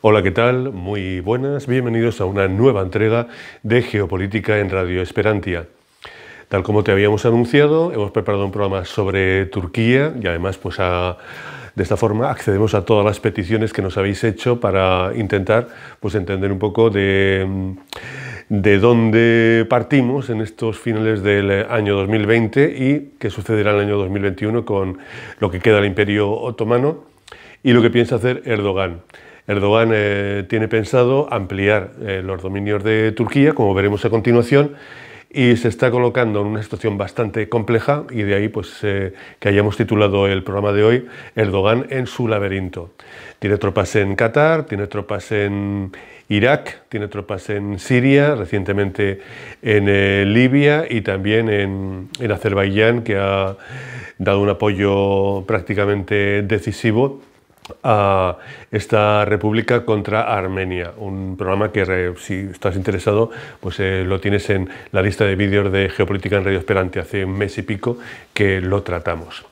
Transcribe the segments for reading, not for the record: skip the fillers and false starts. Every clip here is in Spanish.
Hola, ¿qué tal? Muy buenas, bienvenidos a una nueva entrega de Geopolítica en Radio Esperantia. Tal como te habíamos anunciado, hemos preparado un programa sobre Turquía y además de esta forma accedemos a todas las peticiones que nos habéis hecho para intentar entender un poco de dónde partimos en estos finales del año 2020 y qué sucederá en el año 2021 con lo que queda del Imperio Otomano y lo que piensa hacer Erdogan. Erdogan tiene pensado ampliar los dominios de Turquía, como veremos a continuación, y se está colocando en una situación bastante compleja, y de ahí que hayamos titulado el programa de hoy Erdogan en su laberinto. Tiene tropas en Qatar, tiene tropas en Irak, tiene tropas en Siria, recientemente en Libia y también en Azerbaiyán, que ha dado un apoyo prácticamente decisivo a esta república contra Armenia, un programa que si estás interesado lo tienes en la lista de vídeos de Geopolítica en Radio Esperantia, hace un mes y pico que lo tratamos.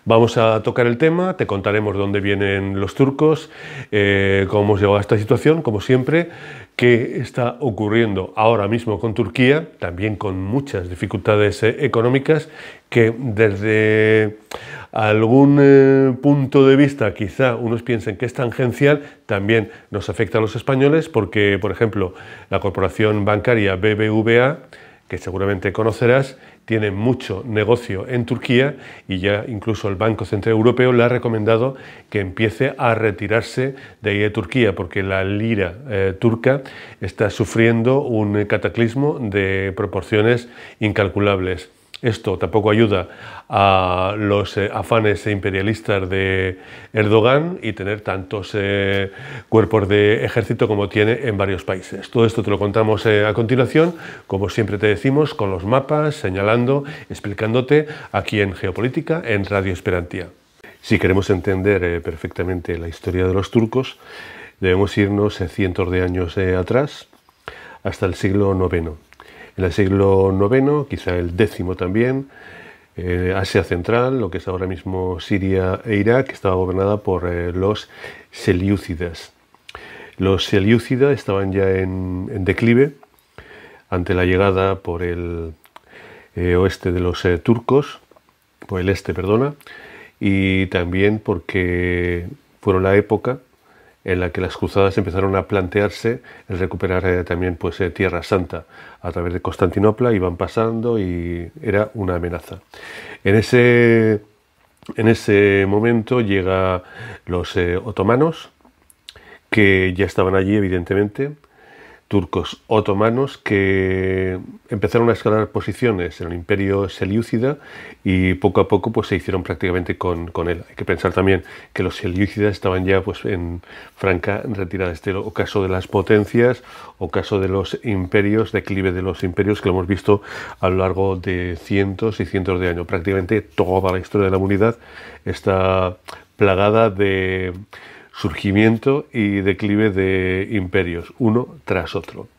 Vamos a tocar el tema, te contaremos de dónde vienen los turcos, cómo hemos llegado a esta situación, como siempre, qué está ocurriendo ahora mismo con Turquía, también con muchas dificultades económicas que desde algún punto de vista quizá unos piensen que es tangencial, también nos afecta a los españoles porque, por ejemplo, la corporación bancaria BBVA, que seguramente conocerás, tiene mucho negocio en Turquía y ya incluso el Banco Central Europeo le ha recomendado que empiece a retirarse de ahí de Turquía porque la lira turca está sufriendo un cataclismo de proporciones incalculables. Esto tampoco ayuda a los afanes imperialistas de Erdogan y tener tantos cuerpos de ejército como tiene en varios países. Todo esto te lo contamos a continuación, como siempre te decimos, con los mapas, señalando, explicándote aquí en Geopolítica en Radio Esperantia. Si queremos entender perfectamente la historia de los turcos, debemos irnos cientos de años atrás, hasta el siglo IX. En el siglo IX, quizá el X también, Asia Central, lo que es ahora mismo Siria e Irak, estaba gobernada por los selyúcidas. Los selyúcidas estaban ya en declive ante la llegada por el oeste de los turcos, por el este, perdona, y también porque fueron la época en la que las cruzadas empezaron a plantearse el recuperar también Tierra Santa. A través de Constantinopla iban pasando y era una amenaza. En ese momento llegan los otomanos, que ya estaban allí evidentemente, turcos otomanos que empezaron a escalar posiciones en el imperio selyúcida y poco a poco se hicieron prácticamente con él. Hay que pensar también que los selyúcidas estaban ya en franca retirada. Este es el caso de las potencias o caso de los imperios, declive de los imperios, que lo hemos visto a lo largo de cientos y cientos de años. Prácticamente toda la historia de la humanidad está plagada de surgimiento y declive de imperios, uno tras otro.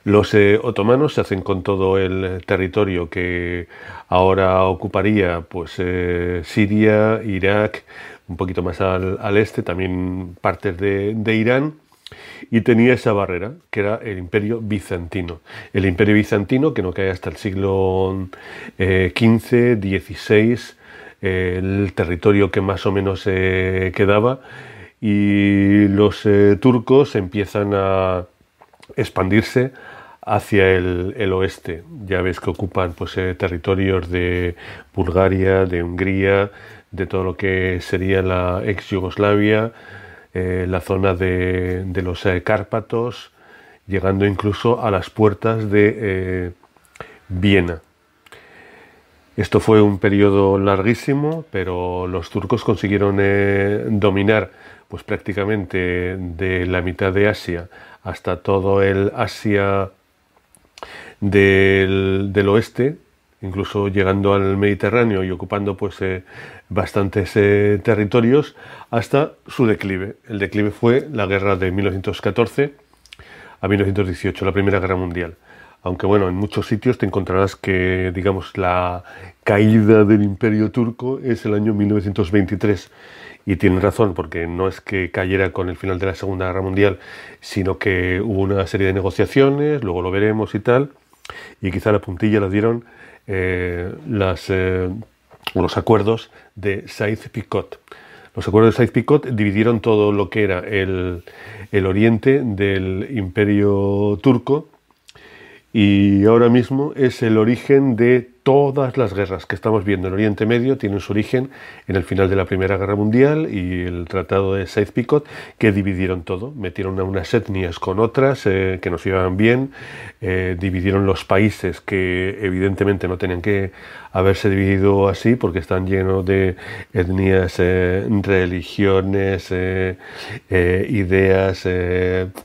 Los otomanos se hacen con todo el territorio que ahora ocuparía Siria, Irak, un poquito más al este, también partes de Irán, y tenía esa barrera, que era el Imperio Bizantino. El Imperio Bizantino, que no cae hasta el siglo XV, XVI, el territorio que más o menos quedaba, y los turcos empiezan a expandirse hacia el oeste. Ya ves que ocupan territorios de Bulgaria, de Hungría, de todo lo que sería la ex Yugoslavia, la zona de los Cárpatos, llegando incluso a las puertas de Viena. Esto fue un periodo larguísimo, pero los turcos consiguieron dominar prácticamente de la mitad de Asia hasta todo el Asia del oeste, incluso llegando al Mediterráneo y ocupando bastantes territorios hasta su declive. El declive fue la guerra de 1914 a 1918, la Primera Guerra Mundial. Aunque en muchos sitios te encontrarás que, digamos, la caída del Imperio Turco es el año 1923 y tienen razón, porque no es que cayera con el final de la Segunda Guerra Mundial, sino que hubo una serie de negociaciones, luego lo veremos y tal, y quizá la puntilla la dieron los acuerdos de Sykes-Picot. Los acuerdos de Sykes-Picot dividieron todo lo que era el oriente del Imperio turco, y ahora mismo es el origen de todas las guerras que estamos viendo en Oriente Medio. Tienen su origen en el final de la Primera Guerra Mundial y el Tratado de Sykes-Picot, que dividieron todo, metieron a unas etnias con otras que no se llevaban bien, dividieron los países que evidentemente no tenían que haberse dividido así, porque están llenos de etnias, religiones, ideas,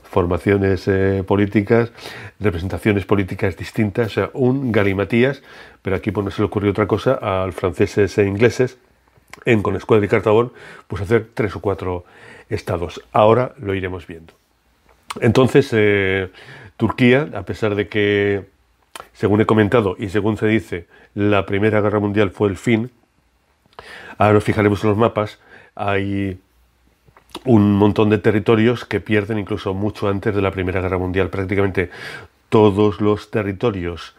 formaciones políticas, representaciones políticas distintas, o sea, un galimatías. Pero aquí pues no se le ocurrió otra cosa a los franceses e ingleses, con Escuadra y Cartabón, pues hacer 3 o 4 estados. Ahora lo iremos viendo. Entonces, Turquía, a pesar de que, según he comentado y según se dice, la Primera Guerra Mundial fue el fin, ahora nos fijaremos en los mapas, hay un montón de territorios que pierden incluso mucho antes de la Primera Guerra Mundial. Prácticamente todos los territorios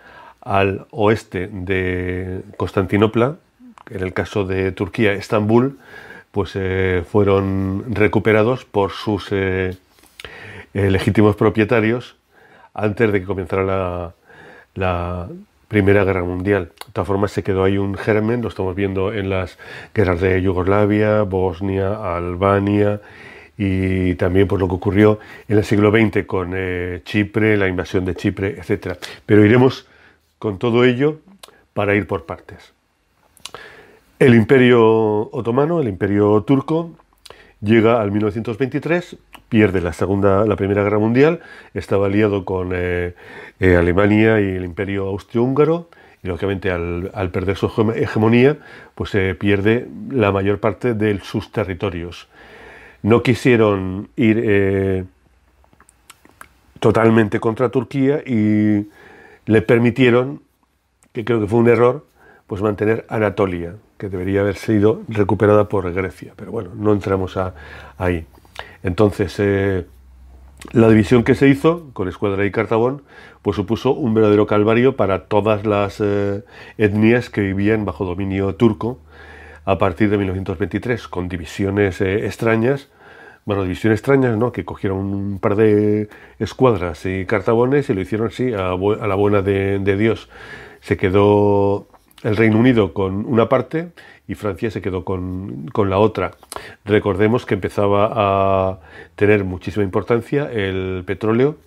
al oeste de Constantinopla, en el caso de Turquía, Estambul, pues fueron recuperados por sus legítimos propietarios antes de que comenzara la Primera Guerra Mundial. De todas formas, se quedó ahí un germen, lo estamos viendo en las guerras de Yugoslavia, Bosnia, Albania, y también por lo que ocurrió en el siglo XX con Chipre, la invasión de Chipre, etc. Pero iremos con todo ello para ir por partes. El Imperio Otomano, el Imperio Turco, llega al 1923, pierde la Primera Guerra Mundial, estaba aliado con Alemania y el Imperio Austrohúngaro, y lógicamente al perder su hegemonía, pues pierde la mayor parte de sus territorios. No quisieron ir totalmente contra Turquía y le permitieron, que creo que fue un error, pues mantener Anatolia, que debería haber sido recuperada por Grecia. Pero bueno, no entramos ahí. Entonces, la división que se hizo con Escuadra y Cartabón, pues supuso un verdadero calvario para todas las etnias que vivían bajo dominio turco a partir de 1923, con divisiones extrañas. Bueno, divisiones extrañas, ¿no? Que cogieron un par de escuadras y cartabones y lo hicieron así a la buena de Dios. Se quedó el Reino Unido con una parte y Francia se quedó con la otra. Recordemos que empezaba a tener muchísima importancia el petróleo,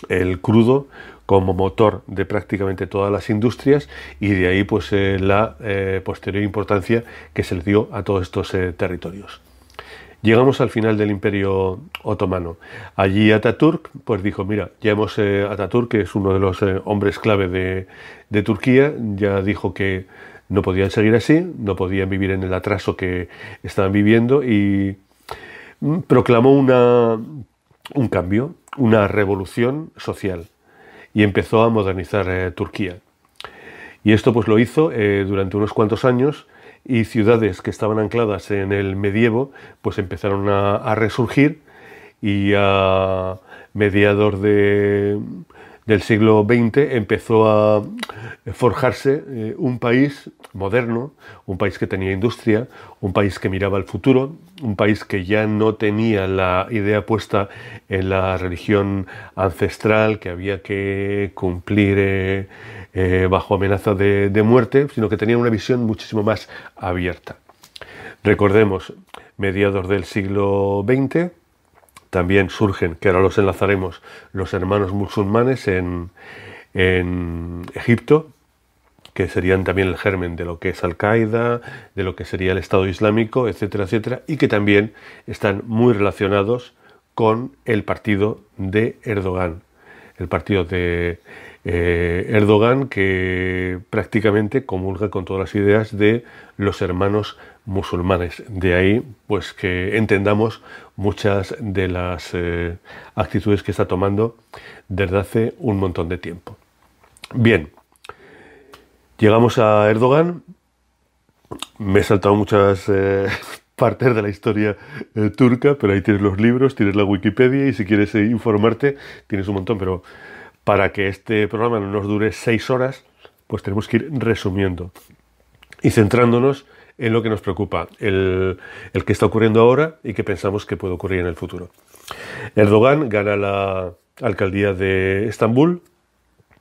el crudo, como motor de prácticamente todas las industrias, y de ahí pues la posterior importancia que se le dio a todos estos territorios. Llegamos al final del Imperio Otomano. Allí Atatürk pues dijo, mira, ya hemos, Atatürk, que es uno de los hombres clave de Turquía, ya dijo que no podían seguir así, no podían vivir en el atraso que estaban viviendo, y proclamó un cambio, una revolución social, y empezó a modernizar Turquía. Y esto pues lo hizo durante unos cuantos años, y ciudades que estaban ancladas en el medievo pues empezaron a resurgir, y a mediados del siglo XX empezó a forjarse un país moderno, un país que tenía industria, un país que miraba al futuro, un país que ya no tenía la idea puesta en la religión ancestral que había que cumplir bajo amenaza de muerte, sino que tenía una visión muchísimo más abierta. Recordemos, mediados del siglo XX, también surgen, que ahora los enlazaremos, los hermanos musulmanes en Egipto, que serían también el germen de lo que es Al-Qaeda, de lo que sería el Estado Islámico, etcétera, etcétera, y que también están muy relacionados con el partido de Erdogan. El partido de Erdogan, que prácticamente comulga con todas las ideas de los hermanos musulmanes. De ahí pues que entendamos muchas de las actitudes que está tomando desde hace un montón de tiempo. Bien, llegamos a Erdogan. Me he saltado muchas partes de la historia turca, pero ahí tienes los libros, tienes la Wikipedia y si quieres informarte tienes un montón, pero para que este programa no nos dure 6 horas, pues tenemos que ir resumiendo y centrándonos en lo que nos preocupa, el que está ocurriendo ahora y que pensamos que puede ocurrir en el futuro. Erdogan gana la alcaldía de Estambul,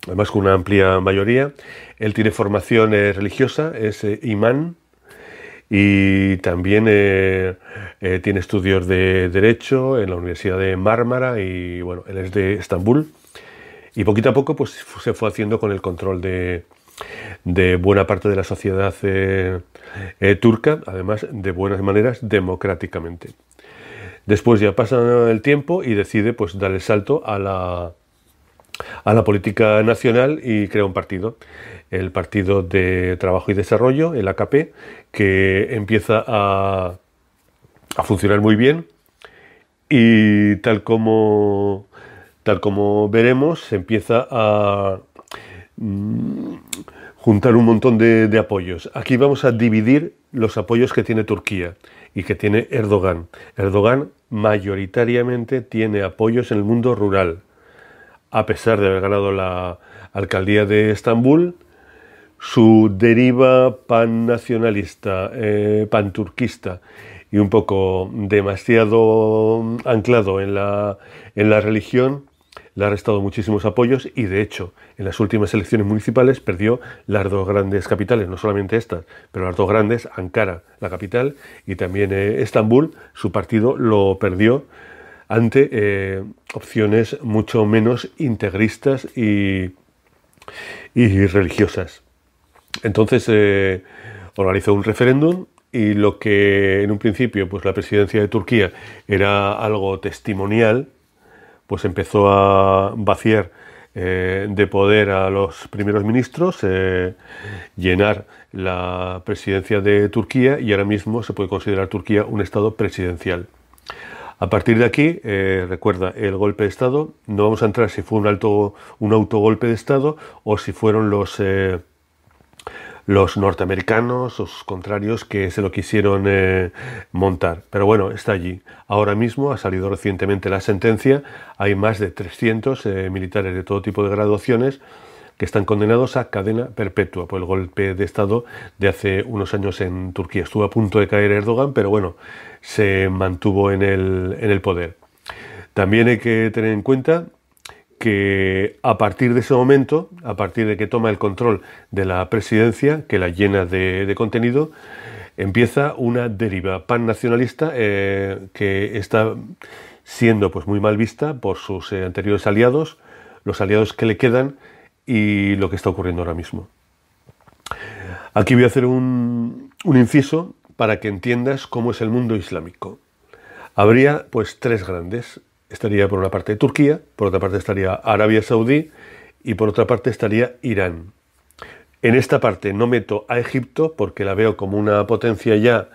además con una amplia mayoría. Él tiene formación religiosa, es imán, y también tiene estudios de Derecho en la Universidad de Mármara, y bueno, él es de Estambul. Y poquito a poco pues, se fue haciendo con el control de buena parte de la sociedad turca, además de buenas maneras, democráticamente. Después ya pasa el tiempo y decide pues, dar el salto a la política nacional y crea un partido, el Partido de Trabajo y Desarrollo, el AKP, que empieza a funcionar muy bien y tal como veremos, se empieza a juntar un montón de apoyos. Aquí vamos a dividir los apoyos que tiene Turquía y que tiene Erdogan. Erdogan mayoritariamente tiene apoyos en el mundo rural. A pesar de haber ganado la alcaldía de Estambul, su deriva pannacionalista, panturquista y un poco demasiado anclado en la religión, le ha restado muchísimos apoyos y, de hecho, en las últimas elecciones municipales perdió las 2 grandes capitales, no solamente estas, pero las 2 grandes, Ankara, la capital, y también Estambul, su partido lo perdió ante opciones mucho menos integristas y religiosas. Entonces organizó un referéndum y lo que en un principio pues la presidencia de Turquía era algo testimonial, pues empezó a vaciar de poder a los primeros ministros, llenar la presidencia de Turquía y ahora mismo se puede considerar Turquía un estado presidencial. A partir de aquí, recuerda, el golpe de Estado, no vamos a entrar si fue un autogolpe de Estado o si fueron los norteamericanos, los contrarios, que se lo quisieron montar. Pero bueno, está allí. Ahora mismo ha salido recientemente la sentencia. Hay más de 300 militares de todo tipo de graduaciones que están condenados a cadena perpetua por el golpe de Estado de hace unos años en Turquía. Estuvo a punto de caer Erdogan, pero bueno, se mantuvo en el poder. También hay que tener en cuenta que a partir de ese momento, a partir de que toma el control de la presidencia, que la llena de contenido, empieza una deriva pannacionalista que está siendo pues, muy mal vista por sus anteriores aliados, los aliados que le quedan y lo que está ocurriendo ahora mismo. Aquí voy a hacer un inciso para que entiendas cómo es el mundo islámico. Habría pues 3 grandes. Estaría por una parte Turquía, por otra parte estaría Arabia Saudí y por otra parte estaría Irán. En esta parte no meto a Egipto porque la veo como una potencia ya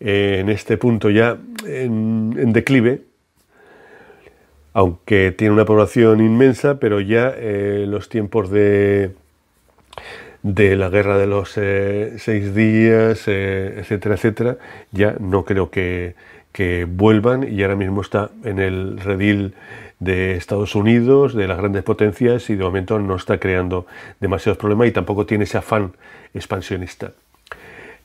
en este punto ya en declive, aunque tiene una población inmensa, pero ya los tiempos de la guerra de los 6 días, etcétera, etcétera, ya no creo que vuelvan y ahora mismo está en el redil de Estados Unidos, de las grandes potencias y de momento no está creando demasiados problemas y tampoco tiene ese afán expansionista.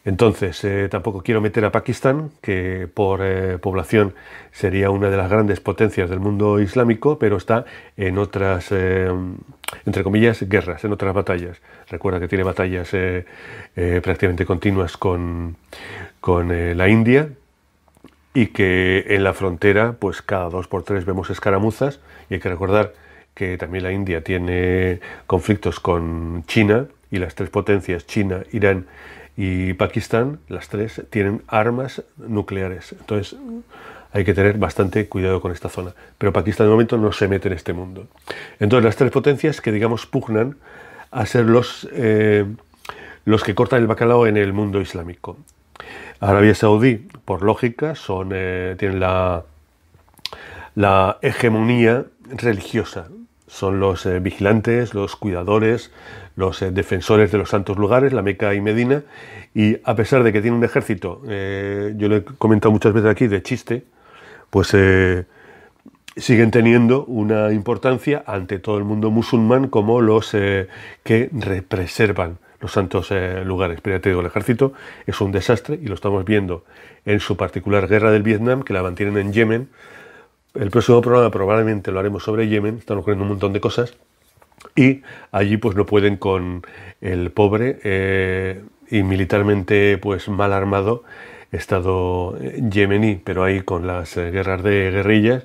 Entonces, tampoco quiero meter a Pakistán, que por población sería una de las grandes potencias del mundo islámico, pero está en otras, entre comillas, guerras, en otras batallas. Recuerda que tiene batallas prácticamente continuas con la India y que en la frontera, pues cada 2 por 3 vemos escaramuzas y hay que recordar que también la India tiene conflictos con China y las 3 potencias, China, Irán y Pakistán, las 3 tienen armas nucleares. Entonces hay que tener bastante cuidado con esta zona. Pero Pakistán de momento no se mete en este mundo. Entonces las 3 potencias que digamos pugnan a ser los que cortan el bacalao en el mundo islámico. Arabia Saudí, por lógica, tienen la hegemonía religiosa. son los vigilantes, los cuidadores, los defensores de los santos lugares, la Meca y Medina, y a pesar de que tiene un ejército, yo lo he comentado muchas veces aquí, de chiste, pues siguen teniendo una importancia ante todo el mundo musulmán como los que preservan los santos lugares. Pero ya te digo, el ejército es un desastre y lo estamos viendo en su particular guerra del Vietnam, que la mantienen en Yemen. El próximo programa probablemente lo haremos sobre Yemen, están ocurriendo un montón de cosas y allí pues no pueden con el pobre y militarmente pues mal armado estado yemení, pero ahí con las guerras de guerrillas,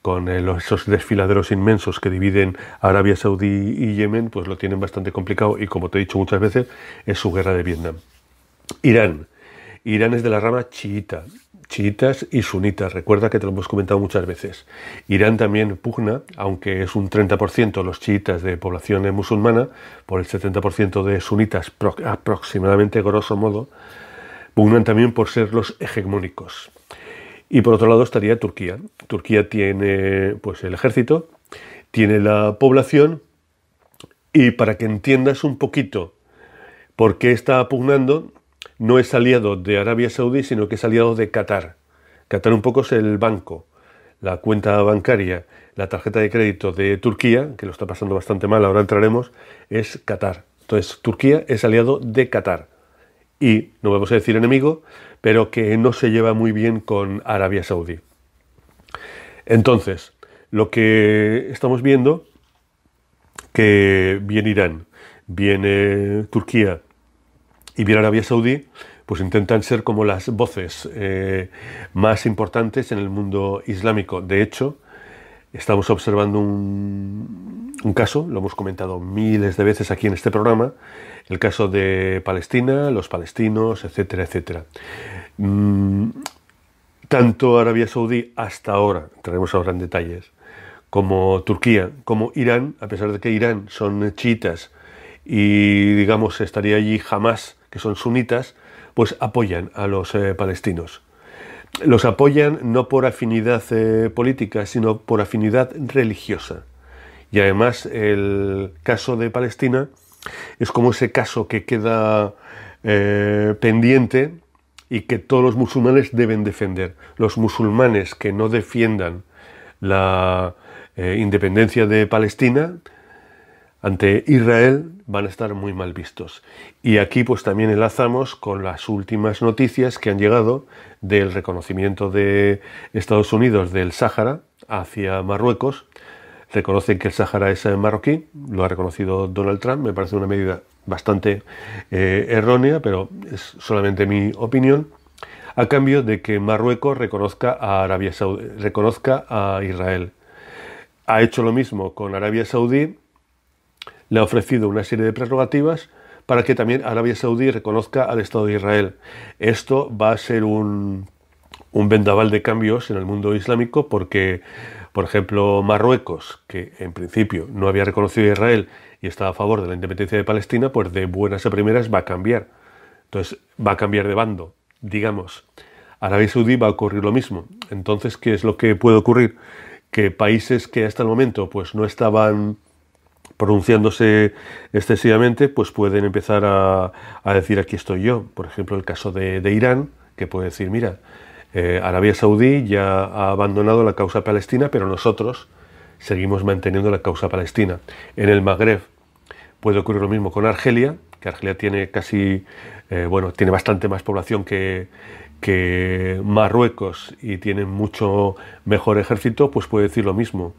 con esos desfiladeros inmensos que dividen Arabia Saudí y Yemen, pues lo tienen bastante complicado y, como te he dicho muchas veces, es su guerra de Vietnam. Irán. Irán es de la rama chiita, chiitas y sunitas. Recuerda que te lo hemos comentado muchas veces. Irán también pugna, aunque es un 30% los chiitas de población musulmana, por el 70% de sunitas aproximadamente, grosso modo, pugnan también por ser los hegemónicos. Y por otro lado estaría Turquía. Turquía tiene pues el ejército, tiene la población, y para que entiendas un poquito por qué está pugnando, no es aliado de Arabia Saudí, sino que es aliado de Qatar. Qatar un poco es el banco, la cuenta bancaria, la tarjeta de crédito de Turquía, que lo está pasando bastante mal, ahora entraremos, es Qatar. Entonces Turquía es aliado de Qatar. Y, no vamos a decir enemigo, pero que no se lleva muy bien con Arabia Saudí. Entonces, lo que estamos viendo, que viene Irán, viene Turquía y viene Arabia Saudí, pues intentan ser como las voces más importantes en el mundo islámico. De hecho, estamos observando un caso, lo hemos comentado miles de veces aquí en este programa, el caso de Palestina, los palestinos, etcétera, etcétera. Tanto Arabia Saudí hasta ahora, entraremos ahora en detalles, como Turquía, como Irán, a pesar de que Irán son chiitas y, digamos, estaría allí Hamas, que son sunitas, pues apoyan a los palestinos. Los apoyan no por afinidad política, sino por afinidad religiosa. Y además el caso de Palestina es como ese caso que queda pendiente y que todos los musulmanes deben defender. Los musulmanes que no defiendan la independencia de Palestina ante Israel van a estar muy mal vistos. Y aquí pues también enlazamos con las últimas noticias que han llegado del reconocimiento de Estados Unidos del Sáhara hacia Marruecos. Reconocen que el Sáhara es marroquí, lo ha reconocido Donald Trump, me parece una medida bastante errónea, pero es solamente mi opinión, a cambio de que Marruecos reconozca a Arabia Saudí, reconozca a Israel. Ha hecho lo mismo con Arabia Saudí, le ha ofrecido una serie de prerrogativas para que también Arabia Saudí reconozca al Estado de Israel. Esto va a ser un vendaval de cambios en el mundo islámico porque, por ejemplo, Marruecos, que en principio no había reconocido a Israel y estaba a favor de la independencia de Palestina, pues de buenas a primeras va a cambiar. Entonces va a cambiar de bando, digamos. Arabia Saudí va a ocurrir lo mismo. Entonces, ¿qué es lo que puede ocurrir? Que países que hasta el momento pues no estaban pronunciándose excesivamente, pues pueden empezar a decir aquí estoy yo. Por ejemplo, el caso de Irán, que puede decir, mira, Arabia Saudí ya ha abandonado la causa palestina, pero nosotros seguimos manteniendo la causa palestina. En el Magreb puede ocurrir lo mismo con Argelia, que Argelia tiene tiene bastante más población que Marruecos y tiene mucho mejor ejército, pues puede decir lo mismo.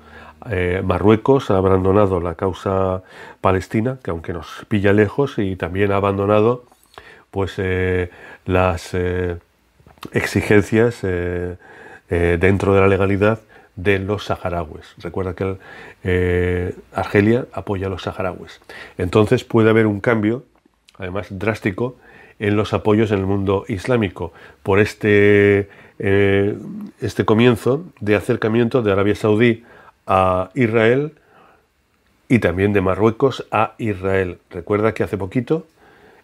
Marruecos ha abandonado la causa palestina, que aunque nos pilla lejos, y también ha abandonado pues las exigencias dentro de la legalidad de los saharauis. Recuerda que Argelia apoya a los saharauis. Entonces puede haber un cambio, además drástico, en los apoyos en el mundo islámico por este comienzo de acercamiento de Arabia Saudí a Israel y también de Marruecos a Israel. Recuerda que hace poquito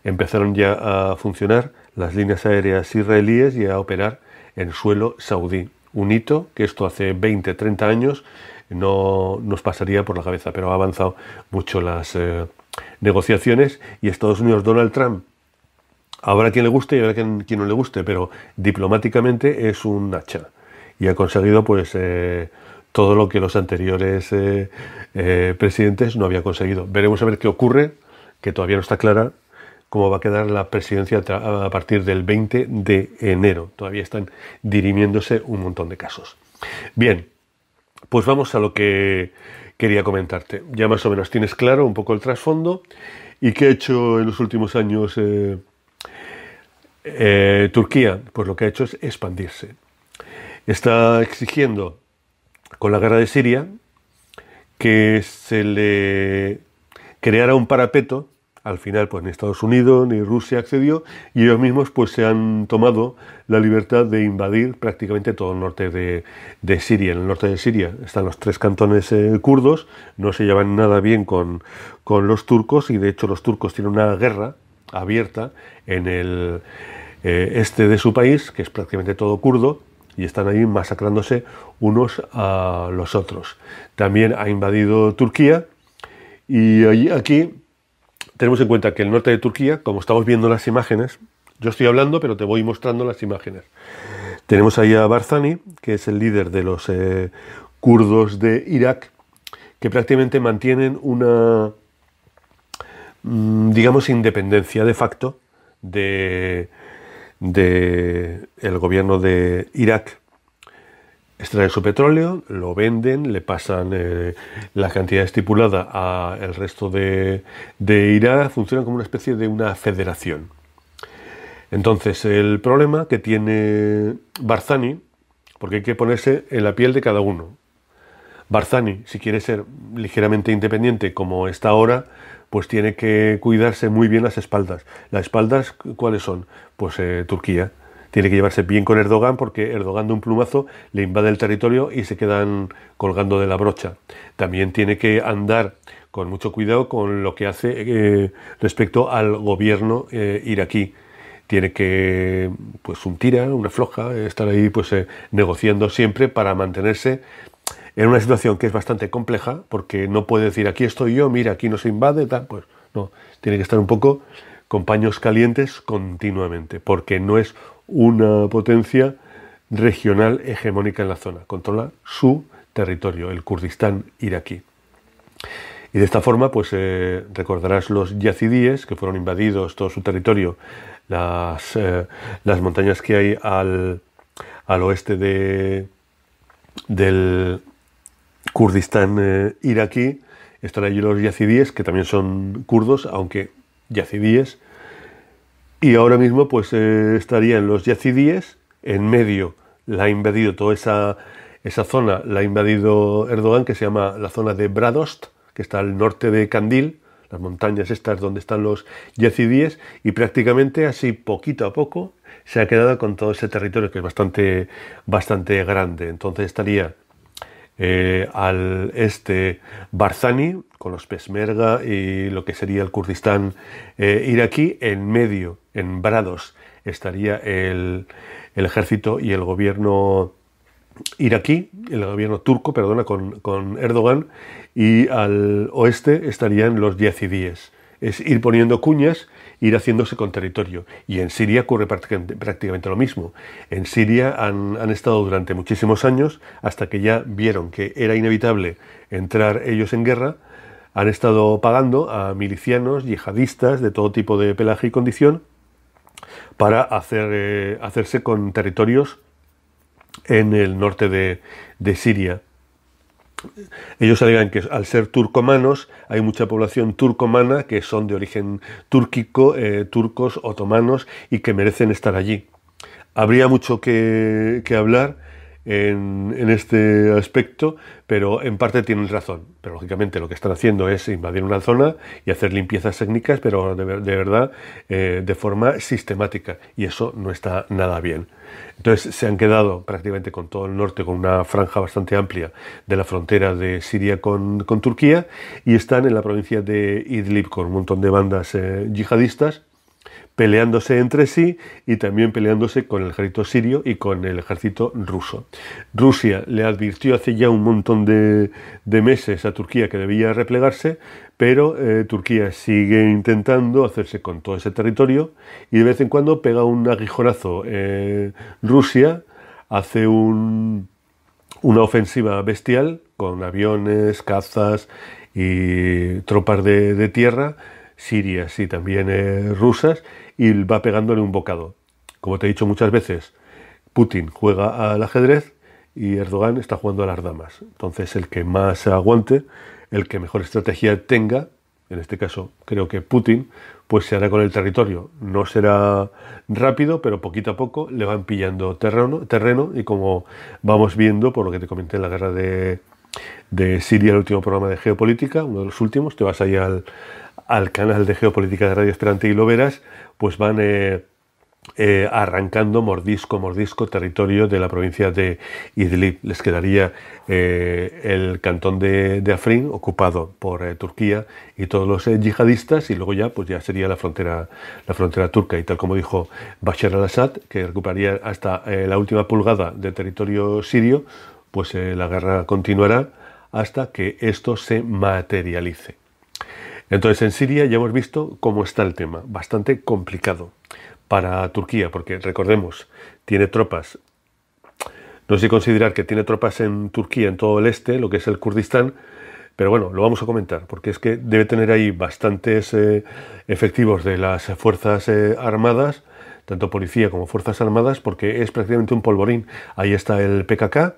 empezaron ya a funcionar las líneas aéreas israelíes y a operar en suelo saudí. Un hito que esto hace 20, 30 años no nos pasaría por la cabeza, pero ha avanzado mucho las negociaciones y Estados Unidos, Donald Trump, habrá quien le guste y habrá quien no le guste, pero diplomáticamente es un hacha y ha conseguido pues todo lo que los anteriores presidentes no habían conseguido. Veremos a ver qué ocurre, que todavía no está clara cómo va a quedar la presidencia a partir del 20 de enero. Todavía están dirimiéndose un montón de casos. Bien, pues vamos a lo que quería comentarte. Ya más o menos tienes claro un poco el trasfondo y qué ha hecho en los últimos años Turquía. Pues lo que ha hecho es expandirse. Está exigiendo con la guerra de Siria que se le creara un parapeto. Al final, pues ni Estados Unidos ni Rusia accedió y ellos mismos pues se han tomado la libertad de invadir prácticamente todo el norte de Siria. En el norte de Siria están los 3 cantones kurdos, no se llevan nada bien con los turcos y de hecho los turcos tienen una guerra abierta en el este de su país, que es prácticamente todo kurdo, y están ahí masacrándose unos a los otros. También ha invadido Turquía y aquí tenemos en cuenta que el norte de Turquía, como estamos viendo las imágenes, yo estoy hablando pero te voy mostrando las imágenes. Tenemos ahí a Barzani, que es el líder de los kurdos de Irak, que prácticamente mantienen una, digamos, independencia de facto de el gobierno de Irak. Extraen su petróleo, lo venden, le pasan la cantidad estipulada al resto de Irak, funcionan como una especie de una federación. Entonces, el problema que tiene Barzani, porque hay que ponerse en la piel de cada uno. Barzani, si quiere ser ligeramente independiente como está ahora, pues tiene que cuidarse muy bien las espaldas. ¿Las espaldas cuáles son? Pues Turquía. Tiene que llevarse bien con Erdogan porque Erdogan de un plumazo le invade el territorio y se quedan colgando de la brocha. También tiene que andar con mucho cuidado con lo que hace respecto al gobierno iraquí. Tiene que, pues un tira, una floja, estar ahí pues negociando siempre para mantenerse en una situación que es bastante compleja, porque no puede decir aquí estoy yo, mira, aquí no se invade, tal, pues no, tiene que estar un poco con paños calientes continuamente, porque no es una potencia regional hegemónica en la zona, controla su territorio, el Kurdistán iraquí. Y de esta forma, pues recordarás los yazidíes, que fueron invadidos todo su territorio, las montañas que hay al oeste del Kurdistán iraquí, están allí los yazidíes, que también son kurdos, aunque yazidíes, y ahora mismo pues estarían los yazidíes, en medio la ha invadido toda esa zona, la ha invadido Erdogan, que se llama la zona de Bradost, que está al norte de Kandil, las montañas estas donde están los yazidíes, y prácticamente así poquito a poco se ha quedado con todo ese territorio que es bastante grande. Entonces estaría al este Barzani con los Peshmerga y lo que sería el Kurdistán iraquí. En medio, en Brados, estaría el ejército y el gobierno iraquí, el gobierno turco, perdona, con Erdogan, y al oeste estarían los yazidíes. Es ir poniendo cuñas, ir haciéndose con territorio. Y en Siria ocurre prácticamente lo mismo. En Siria han estado durante muchísimos años, hasta que ya vieron que era inevitable entrar ellos en guerra, han estado pagando a milicianos, yihadistas, de todo tipo de pelaje y condición, para hacerse con territorios en el norte de Siria. Ellos alegan que al ser turcomanos hay mucha población turcomana que son de origen túrquico, turcos, otomanos, y que merecen estar allí. Habría mucho que hablar en este aspecto, pero en parte tienen razón. Pero lógicamente lo que están haciendo es invadir una zona y hacer limpiezas étnicas, pero de verdad de forma sistemática, y eso no está nada bien. Entonces se han quedado prácticamente con todo el norte, con una franja bastante amplia de la frontera de Siria con Turquía, y están en la provincia de Idlib con un montón de bandas yihadistas peleándose entre sí y también peleándose con el ejército sirio y con el ejército ruso. Rusia le advirtió hace ya un montón de meses a Turquía que debía replegarse, pero Turquía sigue intentando hacerse con todo ese territorio y de vez en cuando pega un aguijonazo. Rusia hace una ofensiva bestial con aviones, cazas y tropas de tierra, sirias y también rusas, y va pegándole un bocado. Como te he dicho muchas veces, Putin juega al ajedrez y Erdogan está jugando a las damas. Entonces el que más aguante, el que mejor estrategia tenga, en este caso creo que Putin, pues se hará con el territorio. No será rápido, pero poquito a poco le van pillando terreno y como vamos viendo, por lo que te comenté en la guerra de Siria, el último programa de geopolítica, uno de los últimos, te vas ahí al canal de geopolítica de Radio Esperantia y lo verás, pues van arrancando mordisco territorio de la provincia de Idlib. Les quedaría el cantón de Afrin ocupado por Turquía y todos los yihadistas, y luego ya sería la frontera turca, y tal como dijo Bashar al-Assad, que recuperaría hasta la última pulgada de territorio sirio, pues la guerra continuará hasta que esto se materialice. Entonces, en Siria ya hemos visto cómo está el tema, bastante complicado para Turquía, porque recordemos, tiene tropas, no sé si considerar que tiene tropas en Turquía, en todo el este, lo que es el Kurdistán, pero bueno, lo vamos a comentar, porque es que debe tener ahí bastantes efectivos de las fuerzas armadas, tanto policía como fuerzas armadas, porque es prácticamente un polvorín. Ahí está el PKK,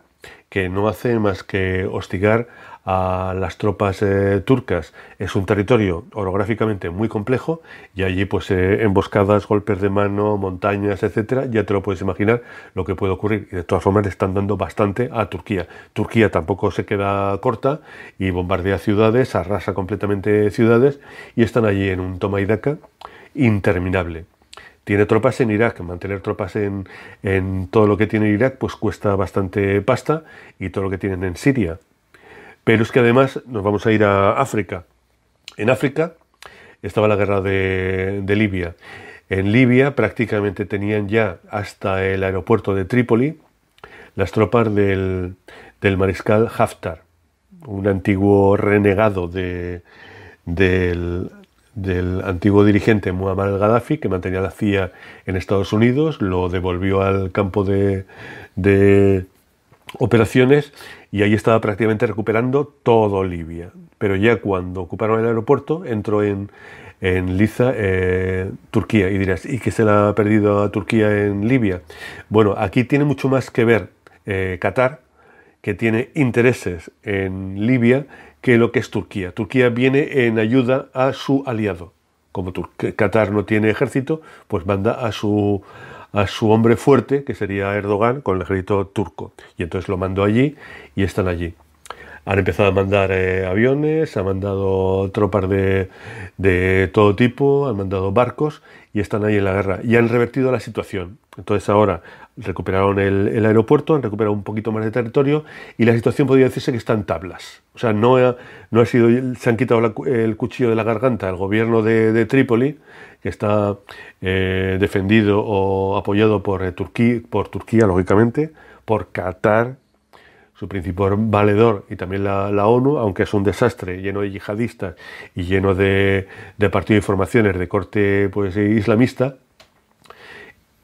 que no hace más que hostigar a las tropas turcas. Es un territorio orográficamente muy complejo y allí pues emboscadas, golpes de mano, montañas, etcétera, ya te lo puedes imaginar lo que puede ocurrir, y de todas formas le están dando bastante a Turquía. Turquía tampoco se queda corta y bombardea ciudades, arrasa completamente ciudades, y están allí en un toma y daca interminable. Tiene tropas en Irak. Mantener tropas en todo lo que tiene Irak pues cuesta bastante pasta, y todo lo que tienen en Siria. Pero es que además nos vamos a ir a África. En África estaba la guerra de Libia. En Libia prácticamente tenían ya hasta el aeropuerto de Trípoli las tropas del mariscal Haftar, un antiguo renegado del antiguo dirigente Muammar al-Gaddafi, que mantenía la CIA en Estados Unidos, lo devolvió al campo de operaciones, y ahí estaba prácticamente recuperando todo Libia. Pero ya cuando ocuparon el aeropuerto, entró en liza Turquía, y dirás, ¿y qué se le ha perdido a Turquía en Libia? Bueno, aquí tiene mucho más que ver Qatar, que tiene intereses en Libia, que lo que es Turquía. Turquía viene en ayuda a su aliado. Como Qatar no tiene ejército, pues manda a su hombre fuerte, que sería Erdogan, con el ejército turco. Y entonces lo mandó allí y están allí. Han empezado a mandar aviones, han mandado tropas de todo tipo, han mandado barcos y están ahí en la guerra. Y han revertido la situación. Entonces ahora recuperaron el aeropuerto, han recuperado un poquito más de territorio, y la situación podría decirse que está en tablas. O sea, no ha sido, se han quitado el cuchillo de la garganta al gobierno de Trípoli, que está defendido o apoyado por Turquía, lógicamente, por Qatar, su principal valedor, y también la ONU, aunque es un desastre lleno de yihadistas y lleno de partidos de informaciones de corte pues islamista,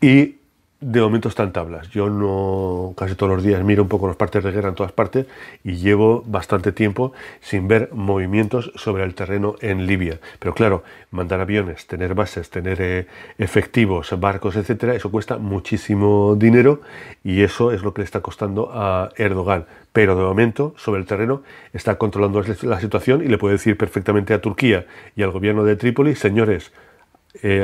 y de momento está en tablas. Yo casi todos los días miro un poco los partes de guerra en todas partes, y llevo bastante tiempo sin ver movimientos sobre el terreno en Libia. Pero claro, mandar aviones, tener bases, tener efectivos, barcos, etcétera, eso cuesta muchísimo dinero, y eso es lo que le está costando a Erdogan. Pero de momento, sobre el terreno, está controlando la situación, y le puede decir perfectamente a Turquía y al gobierno de Trípoli: señores,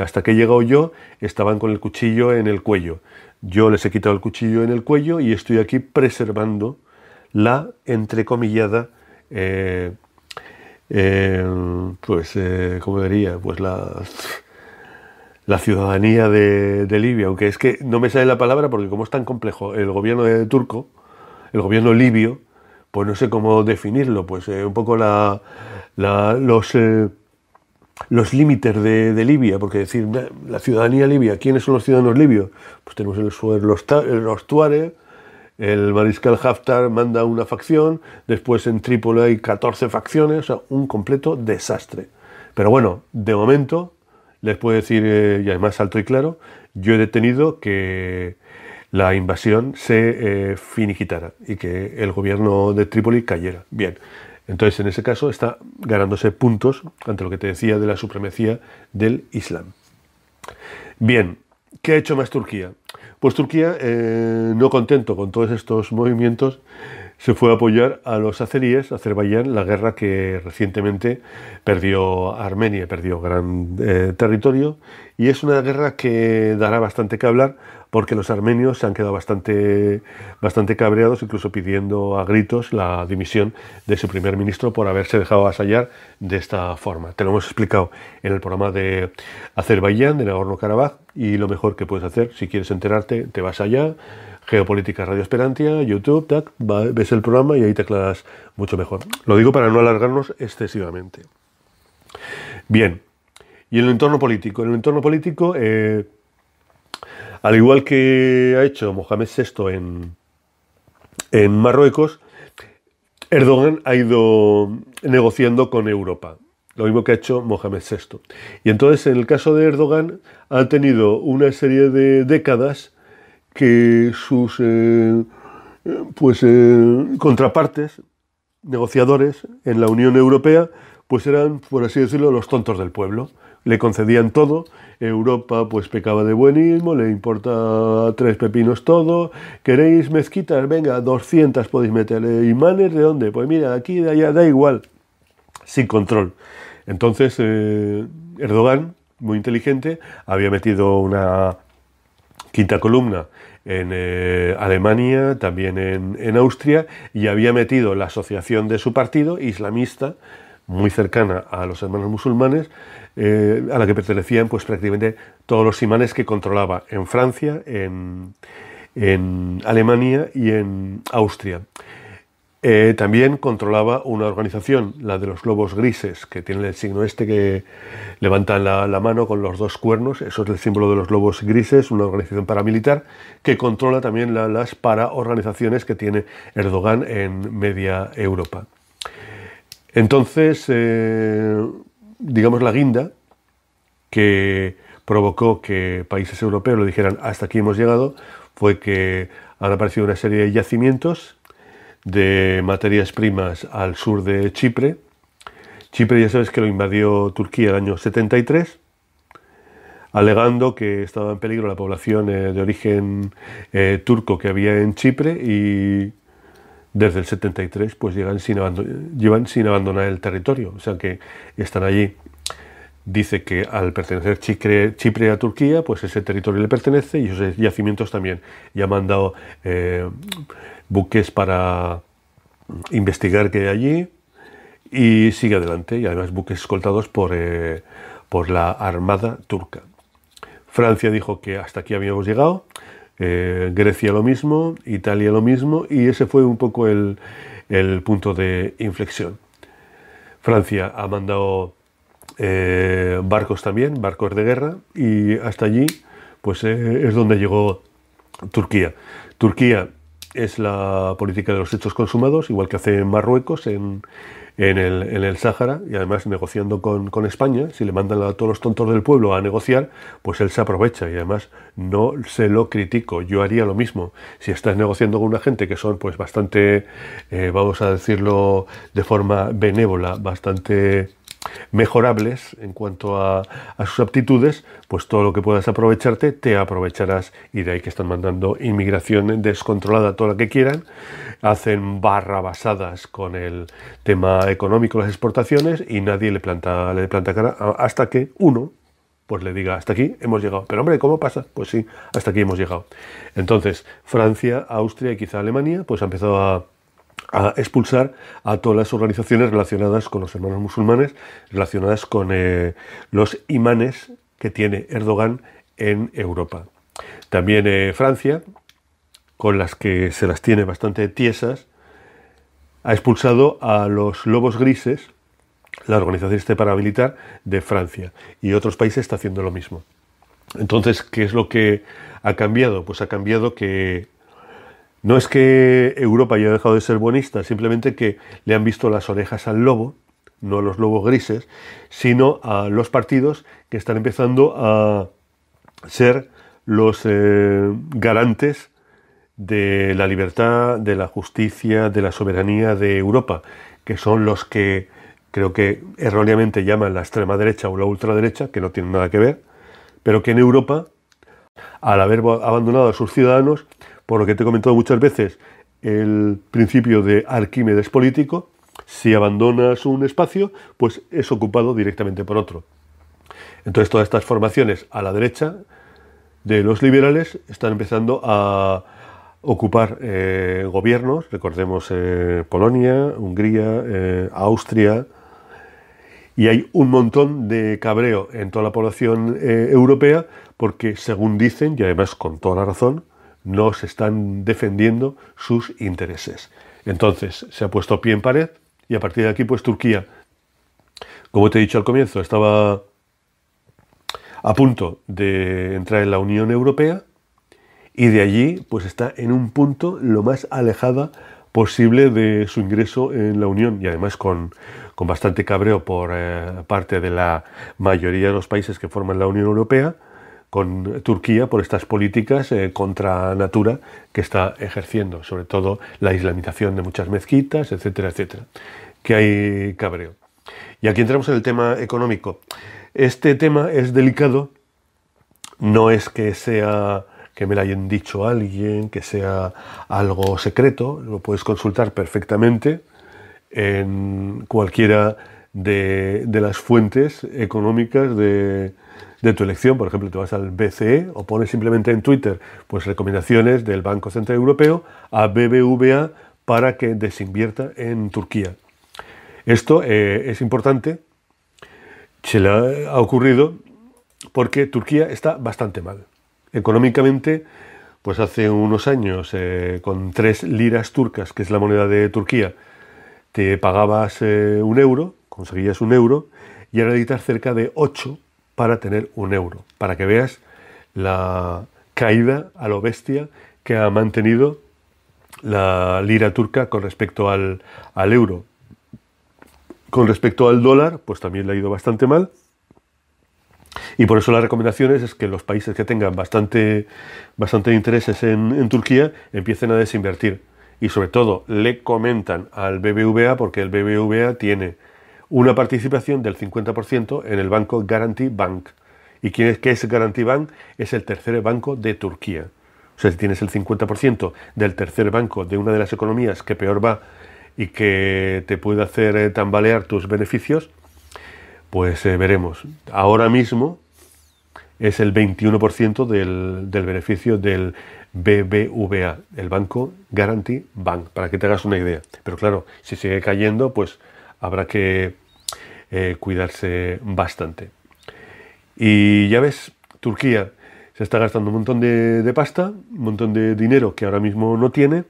hasta que he llegado yo, estaban con el cuchillo en el cuello. Yo les he quitado el cuchillo en el cuello y estoy aquí preservando la entrecomillada, ¿cómo diría? Pues la ciudadanía de Libia. Aunque es que no me sale la palabra, porque como es tan complejo el gobierno turco, el gobierno libio, pues no sé cómo definirlo. Pues un poco los los límites de Libia, porque decir, la ciudadanía libia, ¿quiénes son los ciudadanos libios? Pues tenemos los Tuareg, el mariscal Haftar manda una facción, después en Trípoli hay 14 facciones, o sea, un completo desastre. Pero bueno, de momento, les puedo decir, y además alto y claro, yo he detenido que la invasión se finiquitara y que el gobierno de Trípoli cayera. Bien, entonces en ese caso está ganándose puntos ante lo que te decía de la supremacía del Islam. Bien, ¿qué ha hecho más Turquía? Pues Turquía, no contento con todos estos movimientos, se fue a apoyar a los azeríes, Azerbaiyán, la guerra que recientemente perdió Armenia, perdió gran territorio, y es una guerra que dará bastante que hablar porque los armenios se han quedado bastante cabreados, incluso pidiendo a gritos la dimisión de su primer ministro por haberse dejado avasallar de esta forma. Te lo hemos explicado en el programa de Azerbaiyán, de Nagorno-Karabaj, y lo mejor que puedes hacer, si quieres enterarte, te vas allá, Geopolítica Radio Esperantia, YouTube, ves el programa y ahí te aclaras mucho mejor. Lo digo para no alargarnos excesivamente. Bien, y en el entorno político. En el entorno político, al igual que ha hecho Mohamed VI en Marruecos, Erdogan ha ido negociando con Europa. Lo mismo que ha hecho Mohamed VI. Y entonces, en el caso de Erdogan, ha tenido una serie de décadas que sus contrapartes, negociadores en la Unión Europea, pues eran, por así decirlo, los tontos del pueblo. Le concedían todo, Europa pues pecaba de buenismo, le importa 3 pepinos todo, ¿queréis mezquitas? Venga, 200 podéis meter, ¿imanes de dónde? Pues mira, aquí, de allá, da igual, sin control. Entonces, Erdogan, muy inteligente, había metido una quinta columna en Alemania, también en Austria, y había metido la asociación de su partido, islamista, muy cercana a los hermanos musulmanes, a la que pertenecían pues prácticamente todos los imanes que controlaba en Francia, en Alemania y en Austria. También controlaba una organización, la de los globos grises, que tiene el signo este que levantan la mano con los 2 cuernos, eso es el símbolo de los globos grises, una organización paramilitar que controla también las paraorganizaciones que tiene Erdogan en media Europa. Entonces, digamos, la guinda que provocó que países europeos le dijeran hasta aquí hemos llegado fue que han aparecido una serie de yacimientos de materias primas al sur de Chipre. Chipre ya sabes que lo invadió Turquía el año 73, alegando que estaba en peligro la población de origen turco que había en Chipre, y desde el 73 pues llevan sin abandonar el territorio, o sea que están allí. Dice que al pertenecer Chipre a Turquía, pues ese territorio le pertenece y esos yacimientos también. Y ha mandado buques para investigar qué hay allí y sigue adelante. Y además buques escoltados por la Armada turca. Francia dijo que hasta aquí habíamos llegado, Grecia lo mismo, Italia lo mismo, y ese fue un poco el punto de inflexión. Francia ha mandado barcos también, barcos de guerra, y hasta allí pues es donde llegó Turquía. Turquía es la política de los hechos consumados, igual que hace Marruecos en el Sáhara, y además negociando con España. Si le mandan a todos los tontos del pueblo a negociar, pues él se aprovecha, y además no se lo critico, yo haría lo mismo. Si estás negociando con una gente que son pues bastante, vamos a decirlo de forma benévola, bastante mejorables en cuanto a sus aptitudes, pues todo lo que puedas aprovecharte, te aprovecharás, y de ahí que están mandando inmigración descontrolada, toda la que quieran, hacen barrabasadas con el tema económico, las exportaciones, y nadie le planta cara hasta que uno pues le diga, hasta aquí hemos llegado. Pero hombre, ¿cómo pasa? Pues sí, hasta aquí hemos llegado. Entonces, Francia, Austria y quizá Alemania, pues ha empezado a expulsar a todas las organizaciones relacionadas con los hermanos musulmanes, relacionadas con los imanes que tiene Erdogan en Europa. También Francia, con las que se las tiene bastante tiesas, ha expulsado a los lobos grises, la organización este paramilitar de Francia, y otros países están haciendo lo mismo. Entonces, ¿qué es lo que ha cambiado? Pues ha cambiado que no es que Europa haya dejado de ser buenista, simplemente que le han visto las orejas al lobo, no a los lobos grises, sino a los partidos que están empezando a ser los garantes de la libertad, de la justicia, de la soberanía de Europa, que son los que creo que erróneamente llaman la extrema derecha o la ultraderecha, que no tienen nada que ver, pero que en Europa, al haber abandonado a sus ciudadanos, por lo que te he comentado muchas veces, el principio de Arquímedes político, si abandonas un espacio, pues es ocupado directamente por otro. Entonces todas estas formaciones a la derecha de los liberales están empezando a ocupar gobiernos, recordemos Polonia, Hungría, Austria, y hay un montón de cabreo en toda la población europea porque, según dicen, y además con toda la razón, no se están defendiendo sus intereses. Entonces se ha puesto pie en pared y a partir de aquí pues Turquía, como te he dicho al comienzo, estaba a punto de entrar en la Unión Europea y de allí pues está en un punto lo más alejada posible de su ingreso en la Unión, y además con bastante cabreo por parte de la mayoría de los países que forman la Unión Europea, con Turquía por estas políticas contra natura que está ejerciendo, sobre todo la islamización de muchas mezquitas, etcétera, etcétera, que hay cabreo. Y aquí entramos en el tema económico. Este tema es delicado, no es que sea que me lo hayan dicho alguien, que sea algo secreto, lo puedes consultar perfectamente en cualquiera de las fuentes económicas de tu elección. Por ejemplo, te vas al BCE o pones simplemente en Twitter pues recomendaciones del Banco Central Europeo a BBVA para que desinvierta en Turquía. Esto es importante, se le ha ocurrido porque Turquía está bastante mal. Económicamente, pues hace unos años, con 3 liras turcas, que es la moneda de Turquía, te pagabas 1 euro, conseguías 1 euro, y ahora necesitas cerca de 8 para tener 1 euro. Para que veas la caída a lo bestia que ha mantenido la lira turca con respecto al euro. Con respecto al dólar, pues también le ha ido bastante mal. Y por eso las recomendaciones es que los países que tengan bastante intereses en Turquía empiecen a desinvertir. Y sobre todo le comentan al BBVA, porque el BBVA tiene una participación del 50% en el banco Garanti Bank. ¿Y qué es Garanti Bank? Es el tercer banco de Turquía. O sea, si tienes el 50% del tercer banco de una de las economías que peor va y que te puede hacer tambalear tus beneficios, pues veremos. Ahora mismo es el 21% del beneficio del BBVA, el Banco Garanti Bank, para que te hagas una idea. Pero claro, si sigue cayendo, pues habrá que cuidarse bastante. Y ya ves, Turquía se está gastando un montón de pasta, un montón de dinero que ahora mismo no tiene,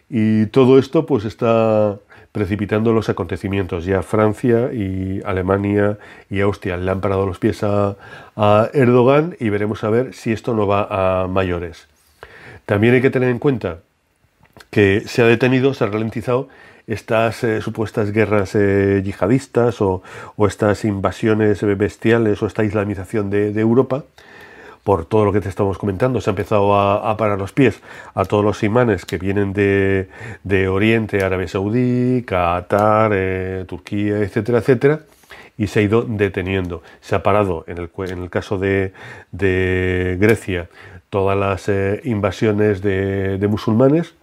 y todo esto pues está precipitando los acontecimientos. Ya Francia y Alemania y Austria le han parado los pies a Erdogan, y veremos a ver si esto no va a mayores. También hay que tener en cuenta que se ha detenido, se ha ralentizado estas supuestas guerras yihadistas o estas invasiones bestiales o esta islamización de Europa. Por todo lo que te estamos comentando, se ha empezado a parar los pies a todos los imanes que vienen de Oriente, Arabia Saudí, Qatar, Turquía, etcétera, etcétera, y se ha ido deteniendo. Se ha parado, en el caso de Grecia, todas las invasiones de musulmanes,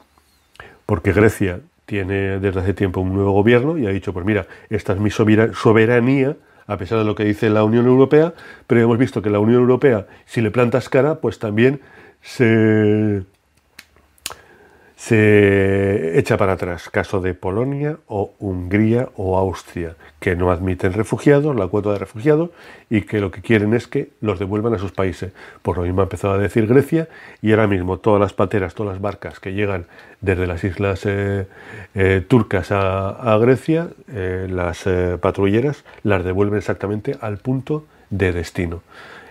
porque Grecia tiene desde hace tiempo un nuevo gobierno y ha dicho, pues mira, esta es mi soberanía, a pesar de lo que dice la Unión Europea, pero hemos visto que la Unión Europea, si le plantas cara, pues también se se echa para atrás, caso de Polonia o Hungría o Austria, que no admiten refugiados, la cuota de refugiados, y que lo que quieren es que los devuelvan a sus países. Por lo mismo ha empezado a decir Grecia, y ahora mismo todas las pateras, todas las barcas que llegan desde las islas turcas a Grecia, las patrulleras las devuelven exactamente al punto de destino.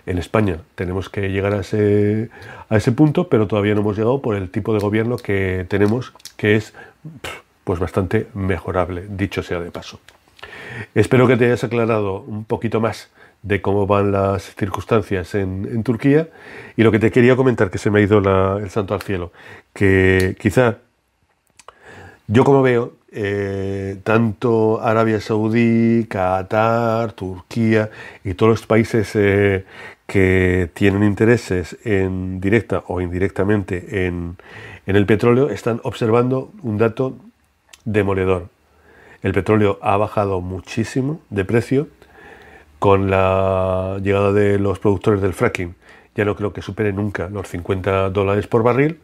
En España tenemos que llegar a ese punto, pero todavía no hemos llegado por el tipo de gobierno que tenemos, que es pues bastante mejorable, dicho sea de paso. Espero que te hayas aclarado un poquito más de cómo van las circunstancias en Turquía, y lo que te quería comentar, que se me ha ido el santo al cielo, que quizá yo, como veo, tanto Arabia Saudí, Qatar, Turquía y todos los países que tienen intereses en directa o indirectamente en el petróleo, están observando un dato demoledor. El petróleo ha bajado muchísimo de precio con la llegada de los productores del fracking. Ya no creo que supere nunca los $50 por barril.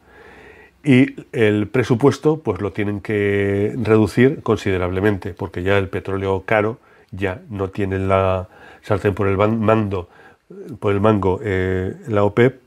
Y el presupuesto pues lo tienen que reducir considerablemente, porque ya el petróleo caro ya no tiene la sartén por el mango la OPEP,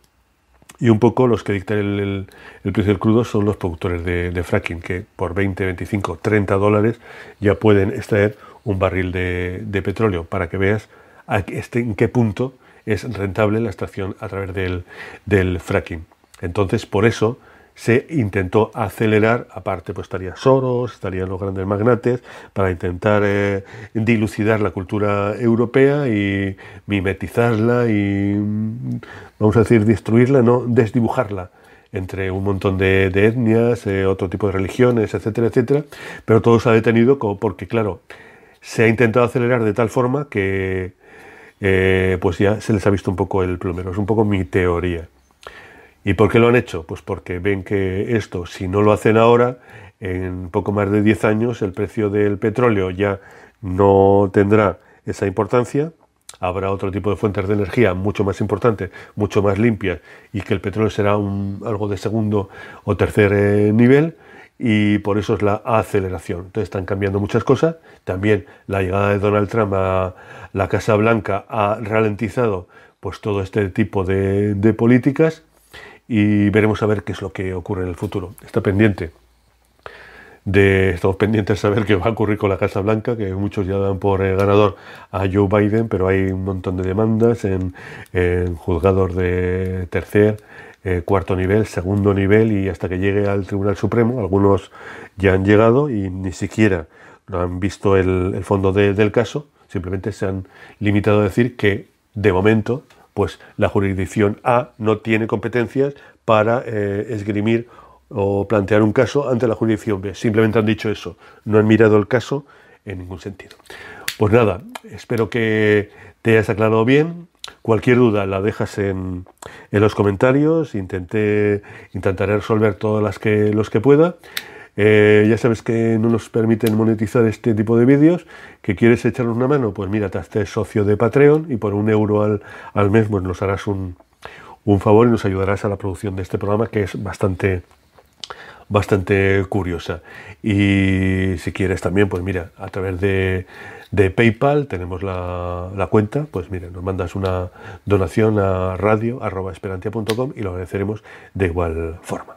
y un poco los que dictan el precio del crudo son los productores de fracking, que por 20, 25, 30 dólares ya pueden extraer un barril de petróleo, para que veas en qué punto es rentable la extracción a través del fracking. Entonces, por eso se intentó acelerar, aparte pues estaría Soros, estarían los grandes magnates, para intentar dilucidar la cultura europea y mimetizarla y, vamos a decir, destruirla, no desdibujarla entre un montón de etnias, otro tipo de religiones, etcétera, etcétera, pero todo se ha detenido porque, claro, se ha intentado acelerar de tal forma que pues ya se les ha visto un poco el plumero. Es un poco mi teoría. ¿Y por qué lo han hecho? Pues porque ven que esto, si no lo hacen ahora, en poco más de 10 años el precio del petróleo ya no tendrá esa importancia, habrá otro tipo de fuentes de energía mucho más importantes, mucho más limpias, y que el petróleo será algo de segundo o tercer nivel, y por eso es la aceleración. Entonces están cambiando muchas cosas. También la llegada de Donald Trump a la Casa Blanca ha ralentizado pues todo este tipo de políticas, y veremos a ver qué es lo que ocurre en el futuro. Estamos pendientes de saber qué va a ocurrir con la Casa Blanca, que muchos ya dan por ganador a Joe Biden, pero hay un montón de demandas en juzgados de tercer, cuarto nivel, segundo nivel, y hasta que llegue al Tribunal Supremo. Algunos ya han llegado y ni siquiera no han visto el fondo del caso, simplemente se han limitado a decir que, de momento, pues la jurisdicción A no tiene competencias para esgrimir o plantear un caso ante la jurisdicción B. Simplemente han dicho eso, no han mirado el caso en ningún sentido. Pues nada, espero que te hayas aclarado bien. Cualquier duda la dejas en los comentarios, intentaré resolver todas los que pueda. Ya sabes que no nos permiten monetizar este tipo de vídeos. ¿Que quieres echarnos una mano? Pues mira, te haces socio de Patreon, y por €1 al mes pues nos harás un favor y nos ayudarás a la producción de este programa, que es bastante curiosa. Y si quieres también, pues mira, a través de PayPal tenemos la cuenta, pues mira, nos mandas una donación a radio@esperantia.com y lo agradeceremos de igual forma.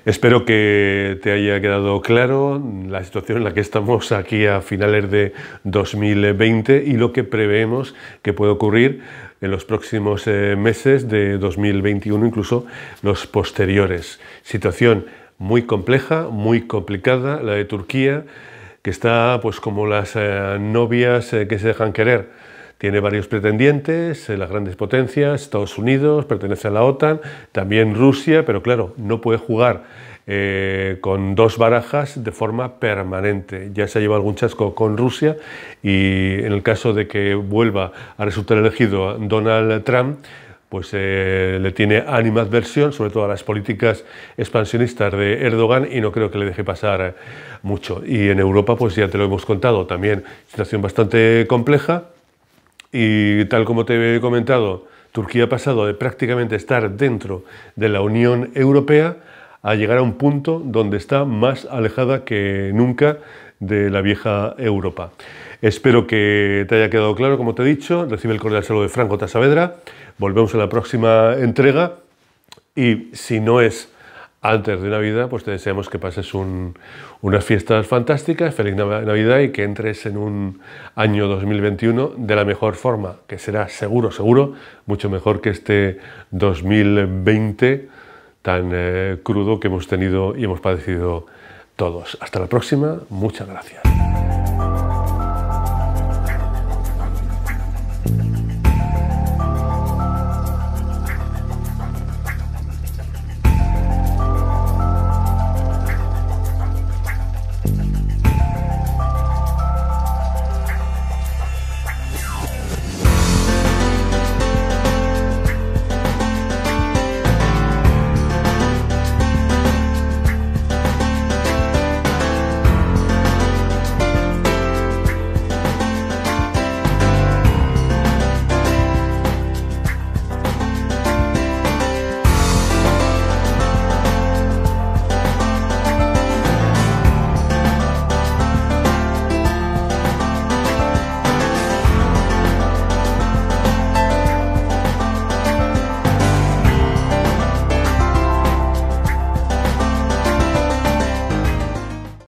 Espero que te haya quedado claro la situación en la que estamos aquí a finales de 2020 y lo que preveemos que puede ocurrir en los próximos meses de 2021, incluso los posteriores. Situación muy compleja, muy complicada, la de Turquía, que está pues como las novias que se dejan querer. Tiene varios pretendientes, las grandes potencias, Estados Unidos, pertenece a la OTAN, también Rusia, pero claro, no puede jugar con dos barajas de forma permanente. Ya se ha llevado algún chasco con Rusia, y en el caso de que vuelva a resultar elegido Donald Trump, pues le tiene animadversión, sobre todo a las políticas expansionistas de Erdogan, y no creo que le deje pasar mucho. Y en Europa, pues ya te lo hemos contado, también situación bastante compleja. Y tal como te he comentado, Turquía ha pasado de prácticamente estar dentro de la Unión Europea a llegar a un punto donde está más alejada que nunca de la vieja Europa. Espero que te haya quedado claro, como te he dicho. Recibe el cordial saludo de Franco Saavedra. Volvemos en la próxima entrega y si no es antes de Navidad, pues te deseamos que pases unas fiestas fantásticas, feliz Navidad y que entres en un año 2021 de la mejor forma, que será seguro, mucho mejor que este 2020 tan crudo que hemos tenido y hemos padecido todos. Hasta la próxima, muchas gracias.